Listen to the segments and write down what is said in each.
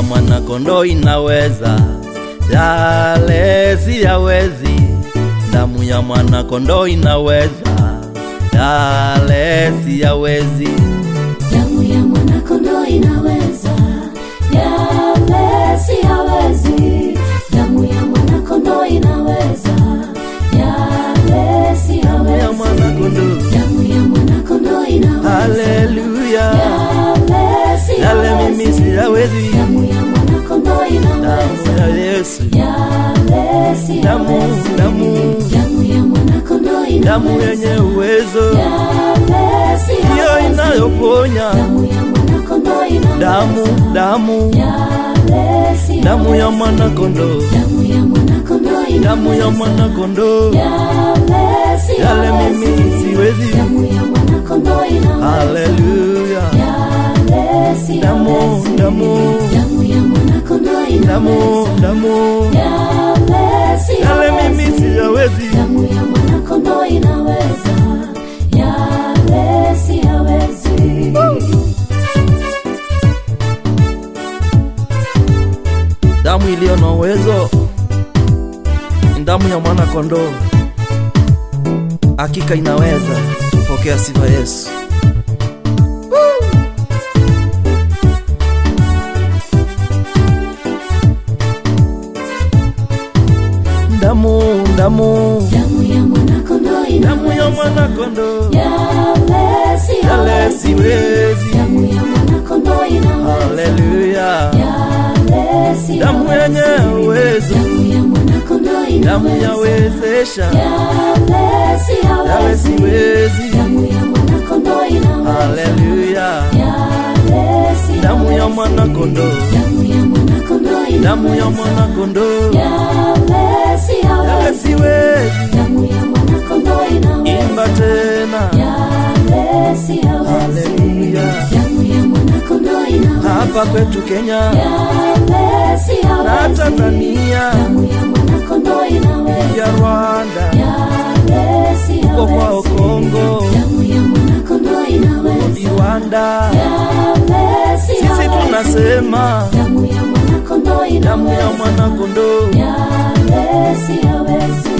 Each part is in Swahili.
mwana kondoo inaweza, yale siyawezi. Damu ya mwana kondoo inaweza, yale siyawezi. Damu ya mwana kondoo inaweza, yale siyawezi. Damu ya mwana kondoo inaweza, yale siyawezi. Ya mwana kondoo, damu ya mwana kondoo inaweza. haleluya, Yale siyawezi. yale mimi siyawezi. Damu ya mwana kondoo inaweza, Damu ya Yesu, yale siyawezi. Damu ya mwana kondoo inaweza, damu yenye uwezo, yale siyawezi. hiyo inayoponya. Damu ya mwana kondoo inaweza, Damu yale siyawezi. damu ya mwana kondoo, Damu ya mwana kondoo inaweza, damu ya mwana kondoo, yale siyawezi. yale mimi siwezi. Damu ya mwana kondoo inaweza, Haleluya, yale siyawezi. Damu ya mwana kondoo inaweza, damu yale siyawezi. yale mimi siyawezi. Damu ya mwana kondoo inaweza, yale siyawezi. Damu iliyo na uwezo ni damu ya mwana kondoo, hakika inaweza. Pokea sifa Yesu. Damu Damu ya mwana kondoo damu ya inaweza, mwana kondoo, yale yale siyawezi. siwezi. Damu ya mwana kondoo inaweza, Haleluya, yale siyawezi. damu yenye uwezo, Damu ya mwana kondoo damu inaweza, yawezesha, yale yale siyawezi. siwezi. Damu ya mwana kondoo inaweza, Haleluya, yale siyawezi. damu ya mwana kondoo, Damu ya mwana kondoo inaweza, damu ya mwana kondoo, yale yale siyawezi. siwezi. Damu ya mwana kondoo inaweza, Imba tena, yale siyawezi. haleluya. Damu ya mwana kondoo inaweza, Hapa kwetu Kenya yale na siyawezi. Tanzania, Damu ya mwana kondoo inaweza, ya Rwanda, yale huko kwao siyawezi. Kongo, Damu ya mwana kondoo inaweza, Rwanda, yale sisi siyawezi. tunasema Damu ya mwana kondoo damu ya inaweza, mwana kondoo. yale siyawezi.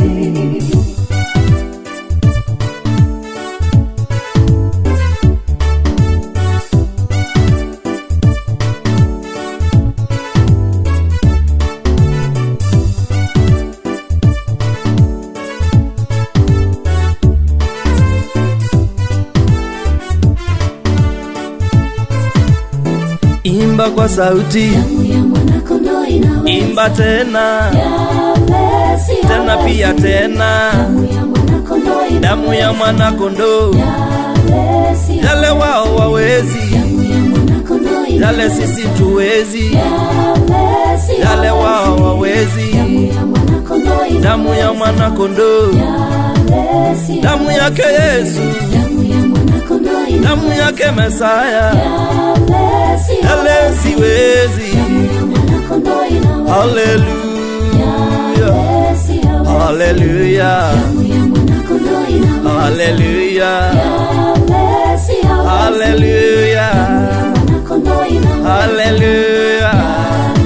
Imba kwa sauti, Damu ya mwana kondoo inaweza, imba tena, yale siyawezi. tena pia tena. Damu ya mwana kondoo inaweza, Damu ya mwana kondoo, yale siyawezi. yale wao wawezi, Damu ya mwana kondoo inaweza, yale sisi tuwezi, yale siyawezi. yale wao wawezi. Damu ya mwana kondoo inaweza, Damu ya mwana kondoo, yale siyawezi. damu yake Yesu, Damu ya mwana kondoo inaweza, damu yake Mesaya, yale siyawezi. yale siwezi. Damu ya mwana kondoo inaweza, Haleluya, yale siyawezi. haleluya, Damu ya mwana kondoo inaweza, haleluya, yale siyawezi. haleluya, Mwana kondoo inaweza, haleluya.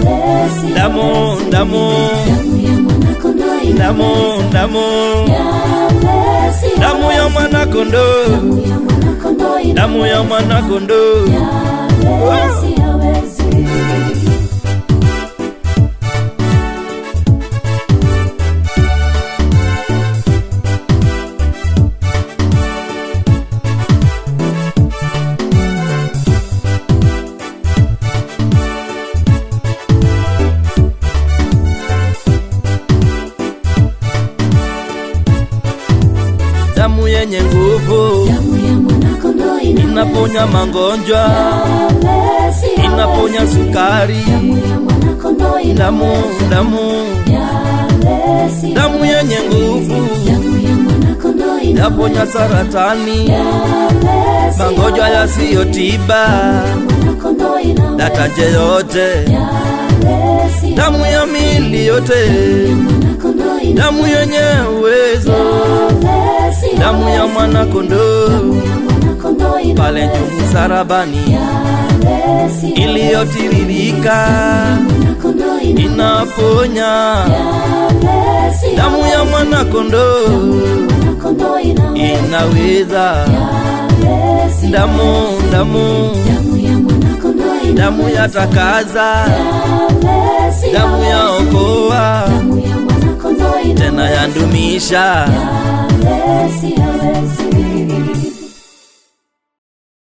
yale siyawezi. Damu Damu ya mwana kondoo inaweza, yale siyawezi. damu ya mwana kondoo, Damu ya mwana kondoo inaweza, damu ya mwana kondoo. yale siyawezi. Damu yenye nguvu, Damu ya mwana kondoo inaweza, inaponya magonjwa, yale siyawezi. inaponya sukari. Damu ya mwana kondoo Damu, inaweza, damu, yale siyawezi. damu yenye nguvu, Damu ya mwana kondoo inaweza, inaponya saratani, yale siyawezi. magonjwa yasiyotiba, Mwana kondoo inaweza, dataje yote, yale siyawezi. damu ya mili yote, Mwana kondoo inaweza, damu yenye uwezo, yale siyawezi. damu ya mwana kondoo, Damu ya mwana kondoo inaweza, pale juu msalabani, yale iliyotiririka inaponya. Damu ya mwana-kondoo inaweza. Damu yatakaza, damu yaokoa, tena yandumisha.